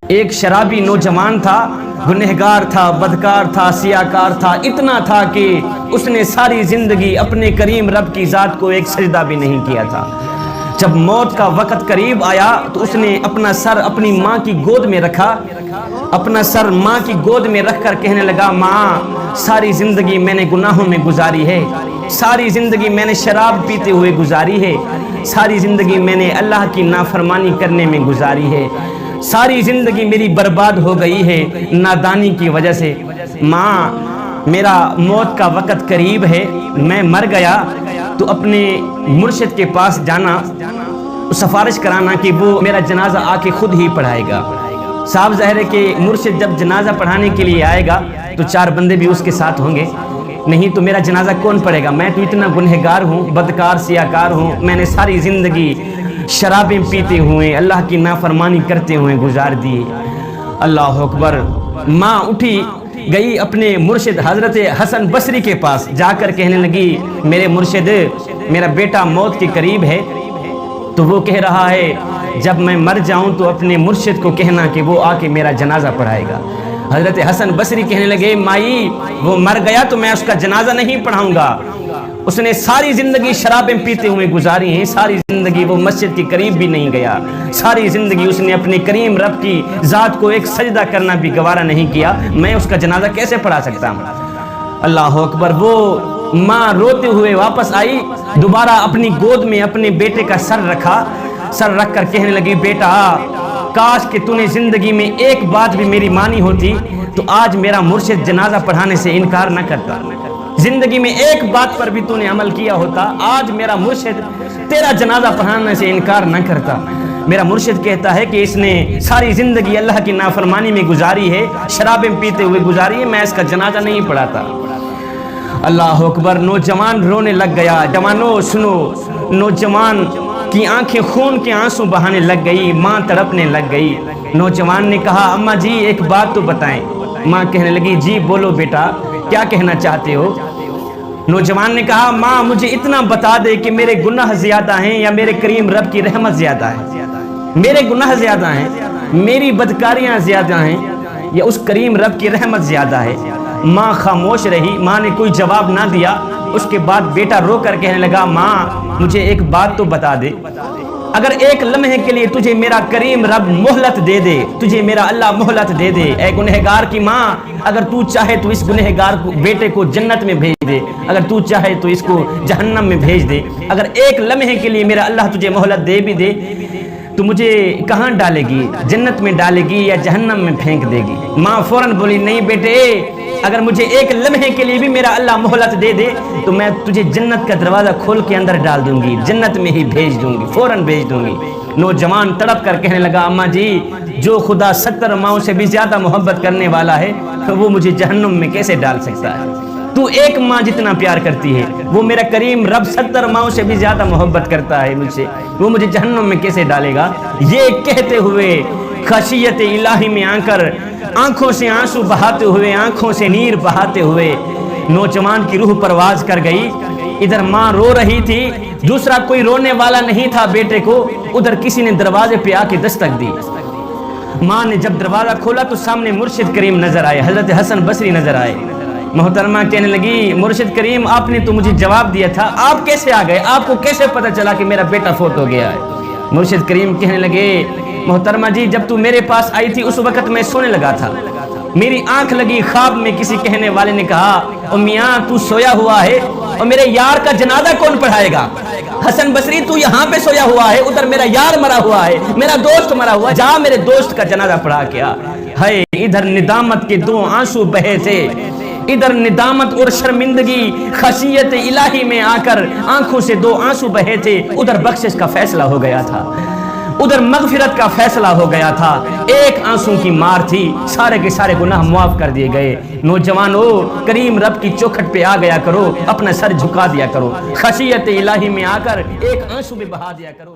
ایک شرابی نوجوان تھا، گنہگار تھا، بدکار تھا، سیاکار تھا، اتنا تھا کہ اس نے ساری زندگی اپنے کریم رب کی ذات کو ایک سجدہ بھی نہیں کیا تھا۔ جب موت کا وقت قریب آیا تو اس نے اپنا سر اپنی ماں کی گود میں رکھا، اپنا سر ماں کی گود میں رکھ کر کہنے لگا، ماں ساری زندگی میں نے گناہوں میں گزاری ہے، ساری زندگی میں نے شراب پیتے ہوئے گزاری ہے، ساری زندگی میں نے اللہ کی نافرمانی کرنے میں گزاری ہے، ساری زندگی میری برباد ہو گئی ہے نادانی کی وجہ سے۔ ماں میرا موت کا وقت قریب ہے، میں مر گیا تو اپنے مرشد کے پاس جانا، سفارش کرانا کہ وہ میرا جنازہ آ کے خود ہی پڑھائے گا۔ صاحب ظاہر ہے کہ مرشد جب جنازہ پڑھانے کے لیے آئے گا تو 4 بندے بھی اس کے ساتھ ہوں گے، نہیں تو میرا جنازہ کون پڑھے گا؟ میں تو اتنا گنہگار ہوں، بدکار سیاکار ہوں، میں نے ساری زندگی شرابیں پیتے ہوئے اللہ کی نافرمانی کرتے ہوئے گزار دی۔ اللہ اکبر۔ ماں اٹھی گئی اپنے مرشد حضرت حسن بصری کے پاس، جا کر کہنے لگی، میرے مرشد میرا بیٹا موت کے قریب ہے، تو وہ کہہ رہا ہے جب میں مر جاؤں تو اپنے مرشد کو کہنا کہ وہ آ کے میرا جنازہ پڑھائے گا۔ حضرت حسن بصری کہنے لگے، مائی وہ مر گیا تو میں اس کا جنازہ نہیں پڑھاؤں گا، اس نے ساری زندگی شرابیں پیتے ہوئے گزاری ہیں، ساری زندگی وہ مسجد کے قریب بھی نہیں گیا، ساری زندگی اس نے اپنے کریم رب کی ذات کو ایک سجدہ کرنا بھی گوارا نہیں کیا، میں اس کا جنازہ کیسے پڑھا سکتا ہوں؟ اللہ اکبر۔ وہ ماں روتے ہوئے واپس آئی، دوبارہ اپنی گود میں اپنے بیٹے کا سر رکھا، سر رکھ کر کہنے لگی، بیٹا کاش کہ تو نے زندگی میں ایک بات بھی میری مانی ہوتی تو آج میرا مرشد جنازہ پڑھانے سے انکار نہ کرتا، زندگی میں ایک بات پر بھی تو نے عمل کیا ہوتا آج میرا مرشد تیرا جنازہ پڑھانے سے انکار نہ کرتا۔ میرا مرشد کہتا ہے کہ اس نے ساری زندگی اللہ کی نافرمانی میں گزاری ہے، شرابیں پیتے ہوئے گزاری ہے، میں اس کا جنازہ نہیں پڑھاتا۔ اللہ اکبر۔ نوجوان رونے لگ گیا۔ جوانوں سنو، نوجوان کی آنکھیں خون کے آنسو بہانے لگ گئی، ماں تڑپنے لگ گئی۔ نوجوان نے کہا، اماں جی ایک بات تو بتائیں۔ ماں کہنے لگی، جی بولو بیٹا کیا کہنا چاہتے ہو؟ نوجوان نے کہا، ماں مجھے اتنا بتا دے کہ میرے گناہ زیادہ ہیں یا میرے کریم رب کی رحمت زیادہ ہے؟ میرے گناہ زیادہ ہیں، میری بدکاریاں زیادہ ہیں یا اس کریم رب کی رحمت زیادہ ہے؟ ماں خاموش رہی، ماں نے کوئی جواب نہ دیا۔ اس کے بعد بیٹا رو کر کہنے لگا، ماں مجھے ایک بات تو بتا دے، اگر ایک لمحے کے لیے تجھے میرا کریم رب مہلت دے دے، تجھے میرا اللہ مہلت دے دے، اے گنہگار کی ماں، اگر تو چاہے تو اس گنہگار بیٹے کو جنت میں بھیج دے، اگر تو چاہے تو اس کو جہنم میں بھیج دے، اگر ایک لمحے کے لیے میرا اللہ تجھے مہلت دے بھی دے تو مجھے کہاں ڈالے گی؟ جنت میں ڈالے گی یا جہنم میں پھینک دے گی؟ ماں فوراً بولی، نہیں بیٹے، اگر مجھے ایک لمحے کے لیے بھی میرا اللہ مہلت دے دے تو میں تجھے جنت کا دروازہ کھول کے اندر ڈال دوں گی، جنت میں ہی بھیج دوں گی، فوراً بھیج دوں گی۔ نوجوان تڑپ کر کہنے لگا، اماں جی جو خدا 70 ماؤں سے بھی زیادہ محبت کرنے والا ہے وہ مجھے جہنم میں کیسے ڈال سکتا ہے؟ تو ایک ماں جتنا پیار کرتی ہے وہ میرا کریم رب 70 ماؤں سے بھی زیادہ محبت کرتا ہے مجھ سے، وہ مجھے جہنم میں کیسے ڈالے گا؟ یہ کہتے ہوئے خشیت الہی میں آ کر آنکھوں سے آنسو بہاتے ہوئے، آنکھوں سے نیر بہاتے ہوئے نوجوان کی روح پرواز کر گئی۔ ادھر ماں رو رہی تھی، دوسرا کوئی رونے والا نہیں تھا بیٹے کو، ادھر کسی نے دروازے پہ آ کے دستک دی۔ ماں نے جب دروازہ کھولا تو سامنے مرشد کریم نظر آئے، حضرت حسن بصری نظر آئے۔ محترمہ کہنے لگی، مرشد کریم آپ نے تو مجھے جواب دیا تھا، آپ کیسے آ گئے؟ آپ کو کیسے پتہ چلا کہ میرا بیٹا فوت ہو گیا ہے؟ مرشد کریم کہنے لگے، محترمہ جی جب تو میرے پاس آئی تھی اس وقت میں سونے لگا تھا، میری آنکھ لگی، خواب میں کسی کہنے والے نے کہا، او میاں تو سویا ہوا ہے اور میرے یار کا جنازہ کون پڑھائے گا؟ حسن بصری تو یہاں پہ سویا ہوا ہے، ادھر میرا یار مرا ہوا ہے، میرا دوست مرا ہوا ہے، جا میرے دوست کا جنازہ پڑھا کے آ۔ ہے ادھر ندامت کے 2 آنسو بہے تھے، ادھر ندامت اور شرمندگی خشیت الہی میں آ کر آنکھوں سے 2 آنسو بہے تھے، ادھر بخشش کا فیصلہ ہو گیا تھا، ادھر مغفرت کا فیصلہ ہو گیا تھا، ایک آنسو کی مار تھی، سارے کے سارے گناہ معاف کر دیے گئے۔ نوجوانو کریم رب کی چوکھٹ پہ آ گیا کرو، اپنا سر جھکا دیا کرو، خشیت الہی میں آ کر ایک آنسو بھی بہا دیا کرو۔